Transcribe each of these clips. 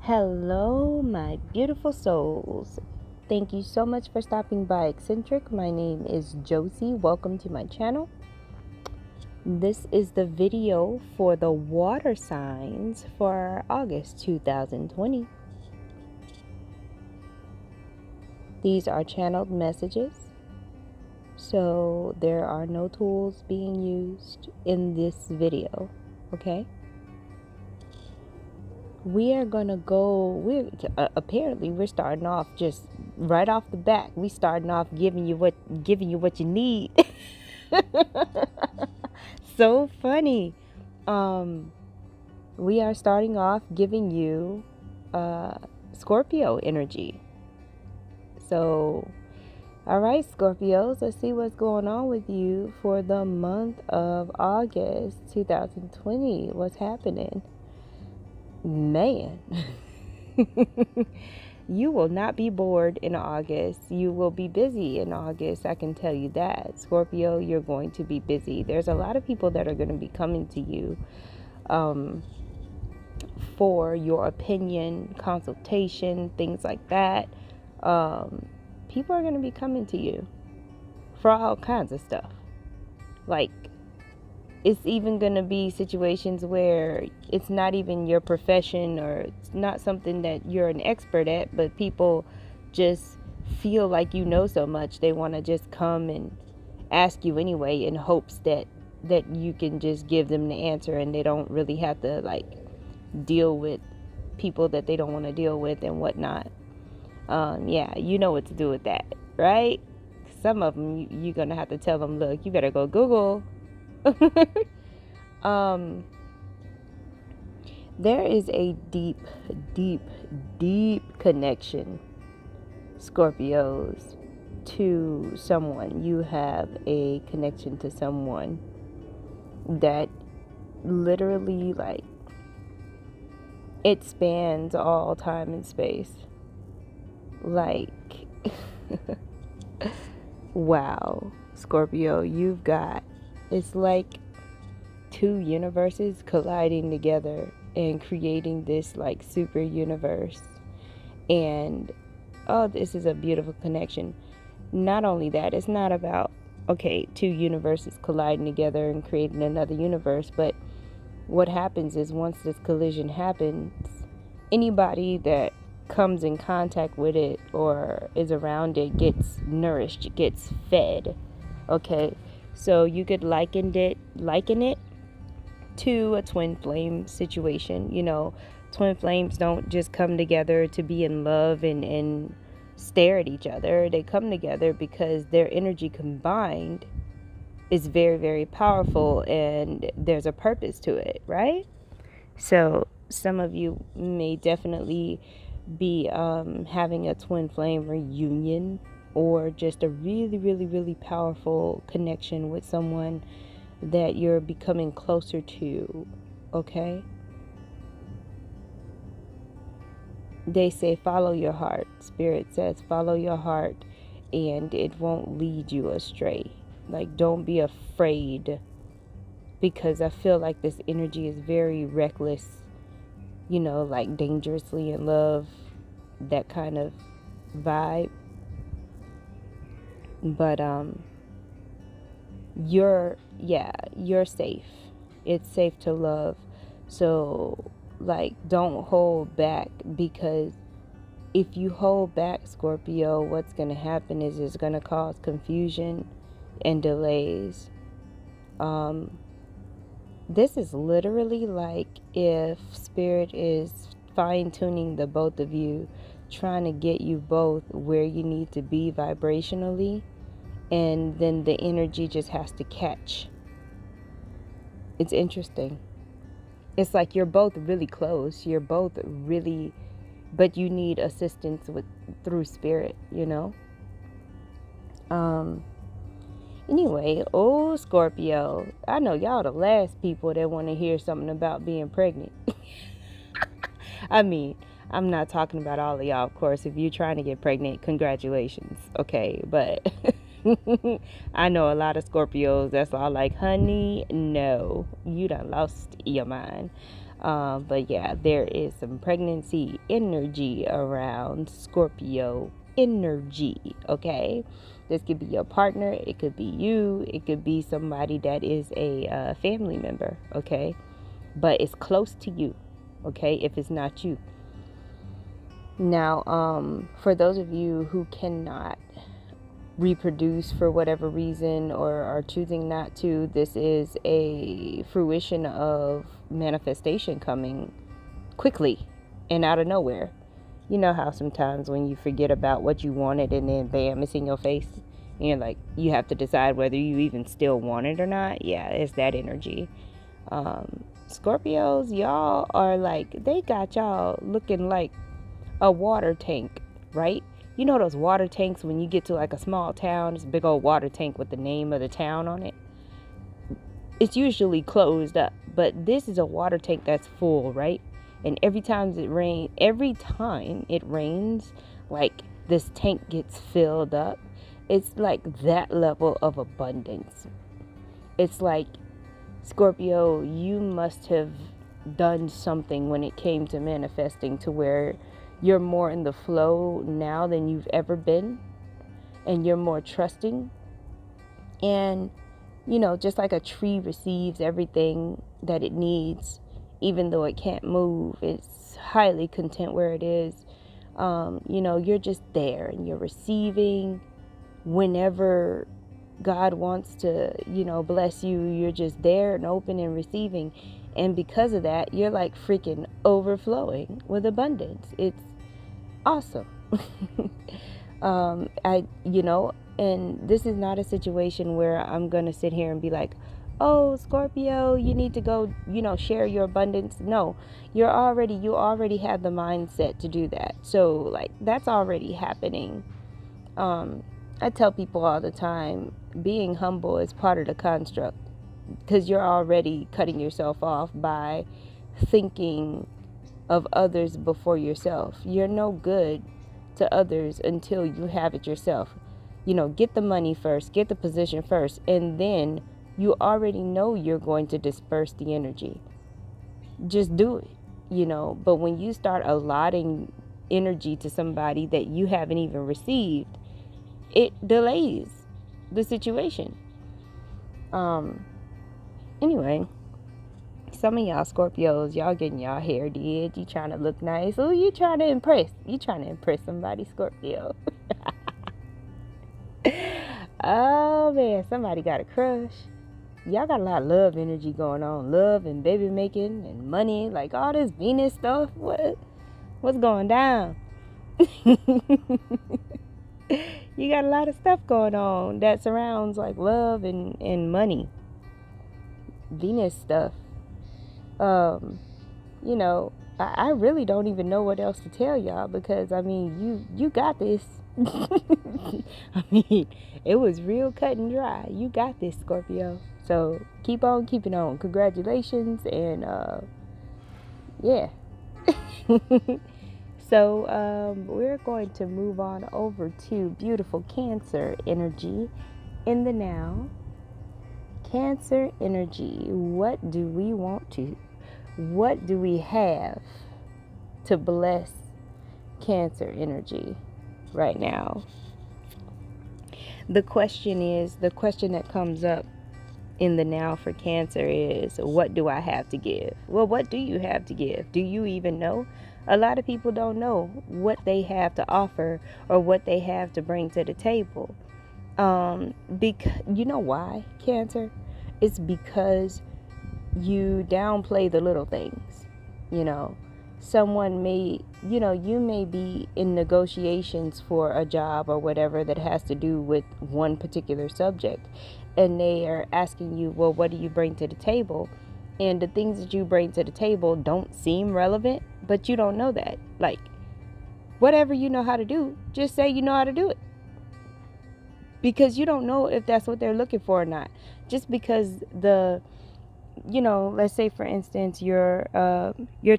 Hello, my beautiful souls. Thank you so much for stopping by Eccentric. My name is Josie. Welcome to my channel. This is the video for the water signs for August 2020. These are channeled messages, so there are no tools being used in this video, okay? We are gonna go. Apparently we're starting off just right off the back. We starting off giving you what you need. So funny. We are starting off giving you Scorpio energy. So, all right, Scorpios, let's see what's going on with you for the month of August 2020. What's happening? Man, you will not be bored in August. You will be busy in August. I can tell you that. Scorpio, you're going to be busy. There's a lot of people that are going to be coming to you for your opinion, consultation, things like that. People are going to be coming to you for all kinds of stuff. Like, it's even going to be situations where it's not even your profession or it's not something that you're an expert at, but people just feel like you know so much they want to just come and ask you anyway in hopes that you can just give them the answer and they don't really have to like deal with people that they don't want to deal with and whatnot. Yeah, you know what to do with that, right? Some of them you're going to have to tell them, look, you better go Google. There is a deep connection, Scorpios, to someone. You have a connection to someone that literally, like, it spans all time and space. Like, wow, Scorpio, it's like two universes colliding together and creating this like super universe. And this is a beautiful connection. Not only that, it's not about two universes colliding together and creating another universe, but what happens is once this collision happens, anybody that comes in contact with it or is around it gets nourished, gets fed. Okay, so you could liken it to a twin flame situation. You know, twin flames don't just come together to be in love and stare at each other. They come together because their energy combined is very, very powerful and there's a purpose to it, right? So some of you may definitely be having a twin flame reunion or just a really, really, really powerful connection with someone that you're becoming closer to, okay? They say follow your heart. Spirit says follow your heart and it won't lead you astray. Like, don't be afraid, because I feel like this energy is very reckless, you know, like dangerously in love, that kind of vibe. But you're safe. It's safe to love. So like, don't hold back, because if you hold back, Scorpio, what's going to happen is it's going to cause confusion and delays. This is literally like if Spirit is fine-tuning the both of you, trying to get you both where you need to be vibrationally, and then the energy just has to catch. It's interesting. It's like you're both really close. You're both really, but you need assistance through Spirit, you know? Anyway, Scorpio, I know y'all the last people that want to hear something about being pregnant. I mean, I'm not talking about all of y'all, of course. If you're trying to get pregnant, congratulations, okay? But I know a lot of Scorpios that's all like, honey, no, you done lost your mind. But yeah, there is some pregnancy energy around Scorpio energy, okay? This could be your partner, it could be you, it could be somebody that is a family member, okay? But it's close to you, okay, if it's not you. Now, for those of you who cannot reproduce for whatever reason or are choosing not to, this is a fruition of manifestation coming quickly and out of nowhere. You know how sometimes when you forget about what you wanted and then bam, it's in your face, and you're like, you have to decide whether you even still want it or not. Yeah, it's that energy. Scorpios, y'all are like, they got y'all looking like a water tank, right? You know those water tanks when you get to like a small town, it's a big old water tank with the name of the town on it. It's usually closed up, but this is a water tank that's full, right? And every time it rains, like this tank gets filled up. It's like that level of abundance. It's like, Scorpio, you must have done something when it came to manifesting to where you're more in the flow now than you've ever been, and you're more trusting. And, you know, just like a tree receives everything that it needs, even though it can't move, it's highly content where it is. You know, you're just there and you're receiving whenever God wants to, you know, bless you. You're just there and open and receiving. And because of that, you're like freaking overflowing with abundance. It's awesome. You know, and this is not a situation where I'm going to sit here and be like, oh, Scorpio, you need to go, you know, share your abundance. No, you already have the mindset to do that. So like, that's already happening. I tell people all the time, being humble is part of the construct, because you're already cutting yourself off by thinking of others before yourself. You're no good to others until you have it yourself. You know, get the money first, get the position first, and then you already know you're going to disperse the energy. Just do it, you know. But when you start allotting energy to somebody that you haven't even received, it delays the situation. Anyway, some of y'all Scorpios, y'all getting y'all hair did. You trying to look nice. Oh, you trying to impress. You trying to impress somebody, Scorpio. Oh, man. Somebody got a crush. Y'all got a lot of love energy going on. Love and baby making and money. Like all this Venus stuff. What's going down? You got a lot of stuff going on that surrounds like love and money. Venus stuff. You know, I really don't even know what else to tell y'all, because I mean, you got this. I mean, it was real cut and dry. You got this, Scorpio. So keep on keeping on. Congratulations. And yeah. So we're going to move on over to beautiful Cancer energy in the now. Cancer energy. What do we have to bless Cancer energy right now? The question that comes up in the now for Cancer is, what do I have to give? Well, what do you have to give? Do you even know? A lot of people don't know what they have to offer or what they have to bring to the table. Because you know why, Cancer? It's because you downplay the little things. You know, someone may, you know, you may be in negotiations for a job or whatever that has to do with one particular subject, and they are asking you, well, what do you bring to the table? And the things that you bring to the table don't seem relevant, but you don't know that. Like, whatever you know how to do, just say you know how to do it. Because you don't know if that's what they're looking for or not. Just because you know, let's say for instance, you're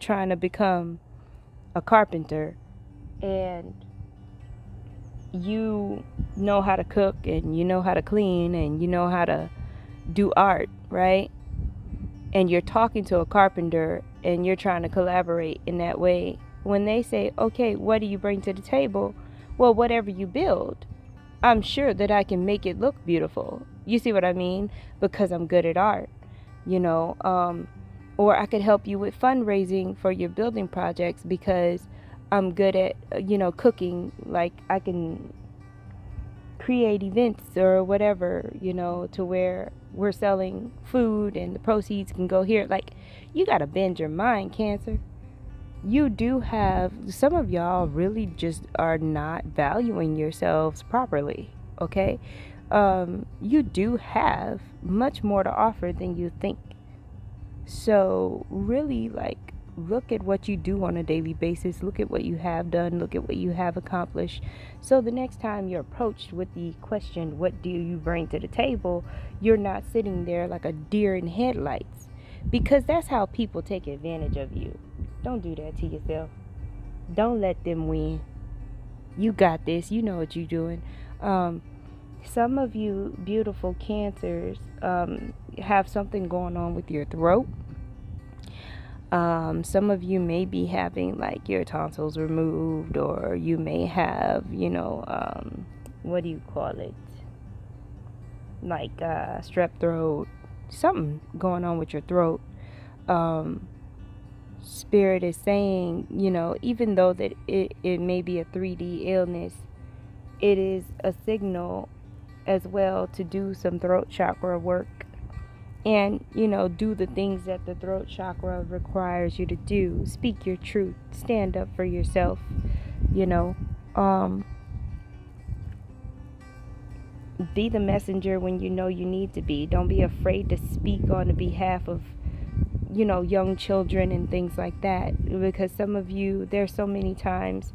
trying to become a carpenter, and you know how to cook, and you know how to clean, and you know how to do art, right? And you're talking to a carpenter, and you're trying to collaborate in that way, when they say, okay, what do you bring to the table? Well, whatever you build, I'm sure that I can make it look beautiful. You see what I mean? Because I'm good at art, you know. Or I could help you with fundraising for your building projects because I'm good at, cooking. Like, I can create events or whatever, to where we're selling food and the proceeds can go here. Like, you got to bend your mind, Cancer. You do have, some of y'all really just are not valuing yourselves properly, okay? You do have much more to offer than you think. So really, like, look at what you do on a daily basis. Look at what you have done. Look at what you have accomplished. So the next time you're approached with the question, what do you bring to the table? You're not sitting there like a deer in headlights, because that's how people take advantage of you. Don't do that to yourself. Don't let them win. You got this. You know what you're doing. Some of you beautiful Cancers have something going on with your throat. Some of you may be having like your tonsils removed, or you may have, what do you call it? Like strep throat, something going on with your throat. Spirit is saying, even though that it may be a 3D illness, it is a signal as well to do some throat chakra work and, do the things that the throat chakra requires you to do. Speak your truth. Stand up for yourself, be the messenger when you know you need to be. Don't be afraid to speak on the behalf of young children and things like that, because some of you, there's so many times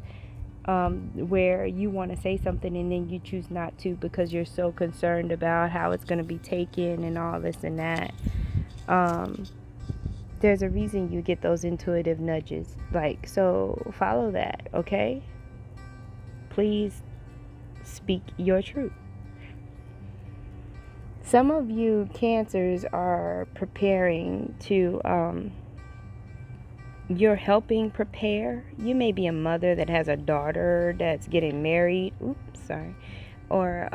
where you want to say something and then you choose not to because you're so concerned about how it's going to be taken and all this and that. There's a reason you get those intuitive nudges, like, so follow that, okay? Please speak your truth. Some of you Cancers are preparing to, you're helping prepare. You may be a mother that has a daughter that's getting married. Oops, sorry. Or,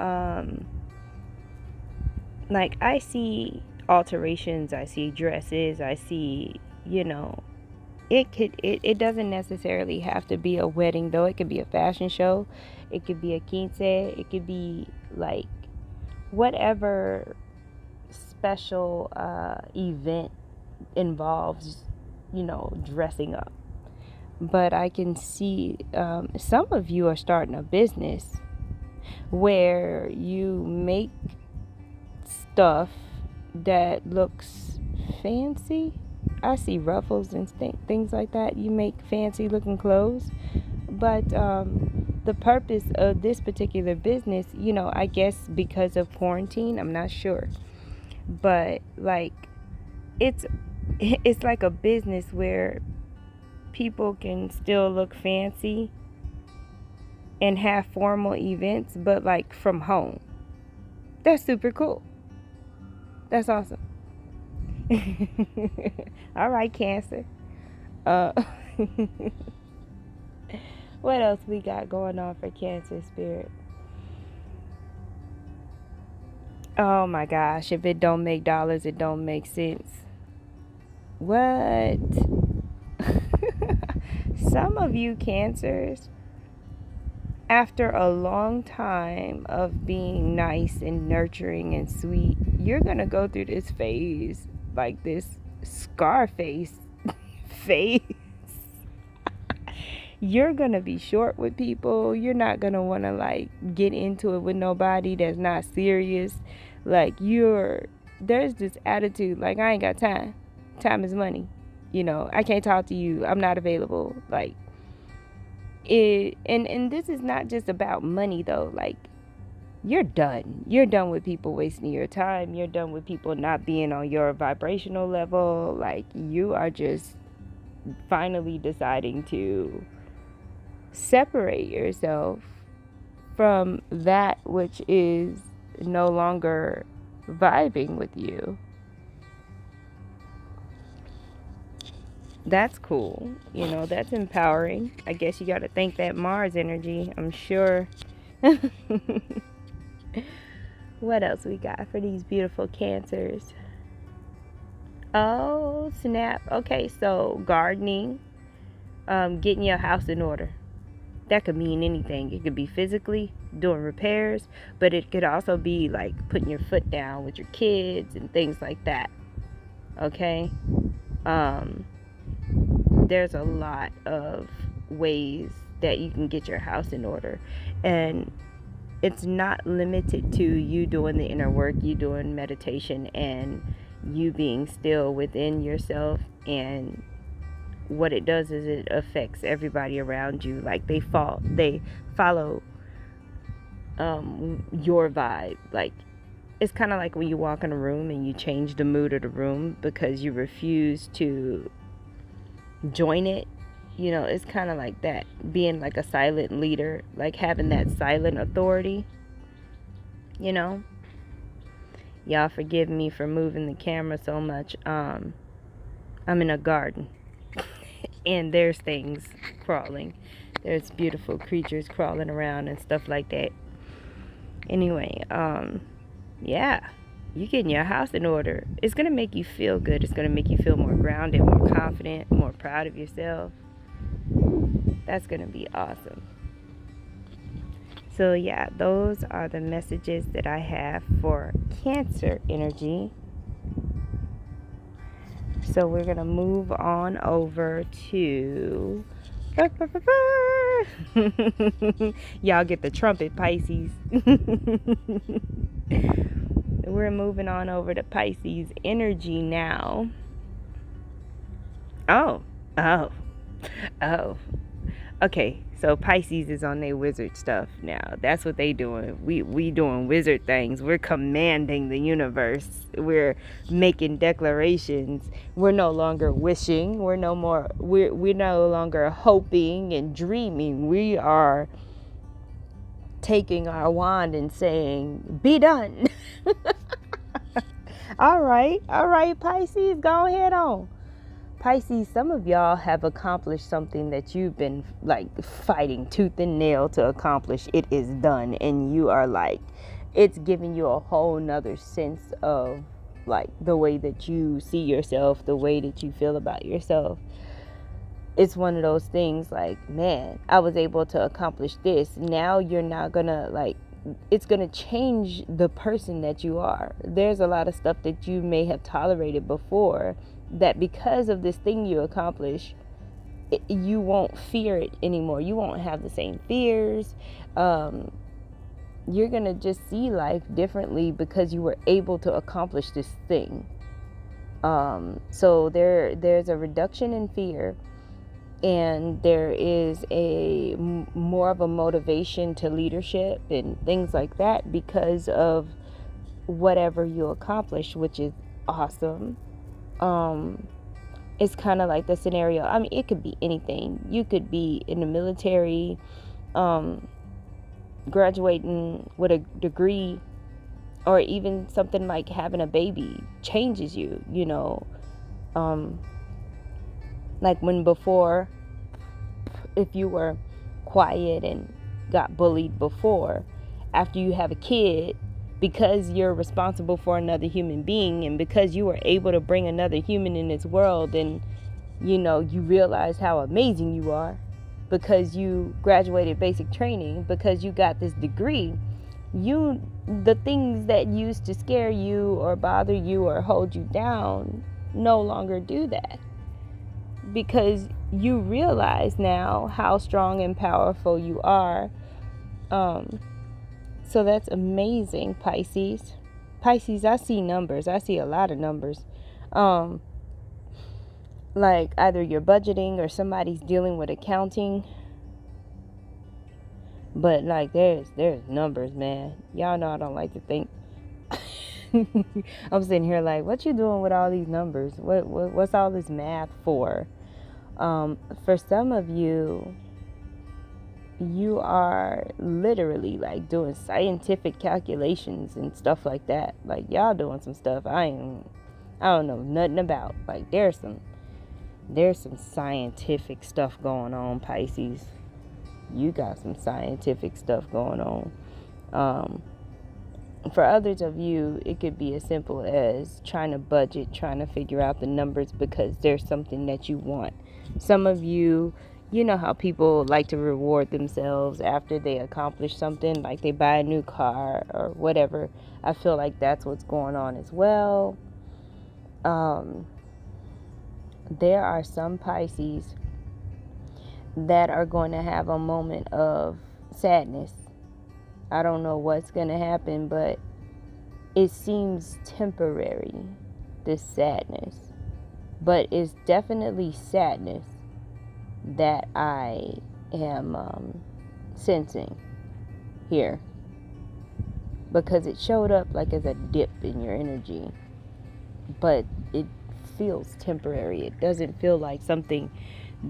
like, I see alterations, I see dresses, I see, it doesn't necessarily have to be a wedding, though. It could be a fashion show. It could be a quince. It could be, like, whatever special event involves, dressing up. But I can see some of you are starting a business where you make stuff that looks fancy. I see ruffles and things like that. You make fancy looking clothes. But the purpose of this particular business, I guess because of quarantine, I'm not sure. But like, it's like a business where people can still look fancy and have formal events, but like from home. That's super cool. That's awesome. All right, Cancer. What else we got going on for Cancer spirit? Oh my gosh, if it don't make dollars, it don't make sense. What? Some of you Cancers, after a long time of being nice and nurturing and sweet, you're going to go through this phase, like this Scarface phase. You're going to be short with people. You're not going to want to, like, get into it with nobody that's not serious. Like, there's this attitude, like, I ain't got time. Time is money. I can't talk to you. I'm not available. Like, and this is not just about money, though. Like, you're done. You're done with people wasting your time. You're done with people not being on your vibrational level. Like, you are just finally deciding to separate yourself from that which is no longer vibing with you. That's cool. That's empowering. I guess you got to thank that Mars energy, I'm sure. What else we got for these beautiful Cancers? Oh, snap. Okay, so gardening, getting your house in order. That could mean anything. It could be physically doing repairs, but it could also be like putting your foot down with your kids and things like that. Okay? There's a lot of ways that you can get your house in order. And it's not limited to you doing the inner work, you doing meditation, and you being still within yourself. And what it does is it affects everybody around you. Like they follow your vibe. Like it's kind of like when you walk in a room and you change the mood of the room because you refuse to join it. It's kind of like that, being like a silent leader, like having that silent authority. Y'all forgive me for moving the camera so much. I'm in a garden and there's things crawling. There's beautiful creatures crawling around and stuff like that. Anyway, yeah, you getting your house in order. It's going to make you feel good. It's going to make you feel more grounded, more confident, more proud of yourself. That's going to be awesome. So yeah, those are the messages that I have for Cancer energy. So we're going to move on over to... Y'all get the trumpet, Pisces. We're moving on over to Pisces energy now. Oh. Okay, so Pisces is on their wizard stuff now. That's what they doing. We doing wizard things. We're commanding the universe. We're making declarations. We're no longer wishing. We're no longer hoping and dreaming. We are taking our wand and saying, "Be done." All right, Pisces, go ahead on. Pisces, some of y'all have accomplished something that you've been like fighting tooth and nail to accomplish. It is done, and you are like, it's giving you a whole nother sense of like the way that you see yourself, the way that you feel about yourself. It's one of those things like, man, I was able to accomplish this. Now you're not gonna it's gonna change the person that you are. There's a lot of stuff that you may have tolerated before that because of this thing you accomplish, you won't fear it anymore. You won't have the same fears. You're gonna just see life differently because you were able to accomplish this thing. So there's a reduction in fear, and there is more of a motivation to leadership and things like that because of whatever you accomplish, which is awesome. It's kind of like the scenario. I mean, it could be anything. You could be in the military, graduating with a degree, or even something like having a baby changes you, like when before, if you were quiet and got bullied before, after you have a kid, because you're responsible for another human being and because you were able to bring another human in this world, and you realize how amazing you are because you graduated basic training, because you got this degree. The things that used to scare you or bother you or hold you down no longer do that, because you realize now how strong and powerful you are. So that's amazing, Pisces. Pisces, I see numbers. I see a lot of numbers. Like either you're budgeting or somebody's dealing with accounting. But like there's numbers, man. Y'all know I don't like to think. I'm sitting here like, what you doing with all these numbers? What's all this math for? For some of you, you are literally like doing scientific calculations and stuff like that. Like y'all doing some stuff I don't know nothing about. Like there's some There's some scientific stuff going on, Pisces. You got some scientific stuff going on. For others of you, it could be as simple as trying to budget, trying to figure out the numbers because there's something that you want. Some of you, you know how people like to reward themselves after they accomplish something, like they buy a new car or whatever. I feel like that's what's going on as well. There are some Pisces that are going to have a moment of sadness. I don't know what's going to happen, but it seems temporary, this sadness. But it's definitely sadness that I am sensing here. Because it showed up like as a dip in your energy. But it feels temporary. It doesn't feel like something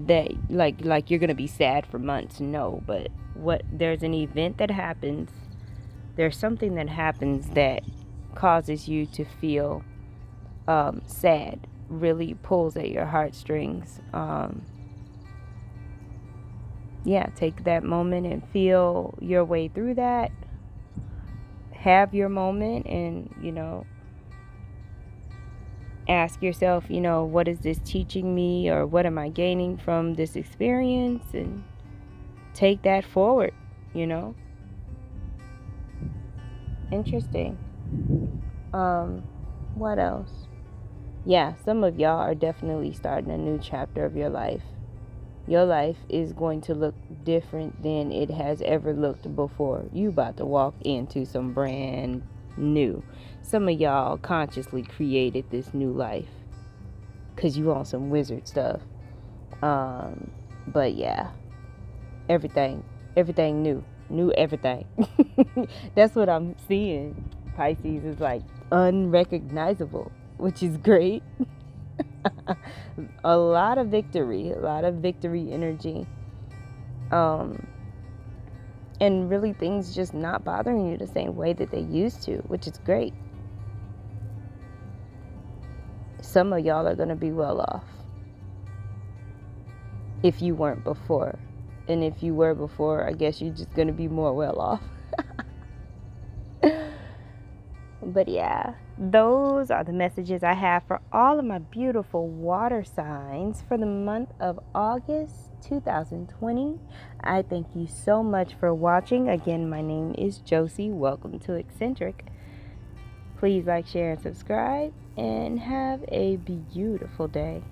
that like you're gonna be sad for months. No, but there's an event that happens. There's something that happens that causes you to feel sad. Really pulls at your heartstrings. Take that moment and feel your way through that. Have your moment and ask yourself, what is this teaching me, or what am I gaining from this experience, and take that forward. Interesting. What else? Some of y'all are definitely starting a new chapter of your life. Your life is going to look different than it has ever looked before. You about to walk into some brand new. Some of y'all consciously created this new life because you on some wizard stuff. But yeah, everything new everything. That's what I'm seeing. Pisces is like unrecognizable, which is great. a lot of victory energy. And really things just not bothering you the same way that they used to, which is great. Some of y'all are going to be well off if you weren't before. And if you were before, I guess you're just going to be more well off. But yeah, those are the messages I have for all of my beautiful water signs for the month of August 2020. I thank you so much for watching. Again, my name is Josie. Welcome to Eccentric. Please like, share, and subscribe, and have a beautiful day.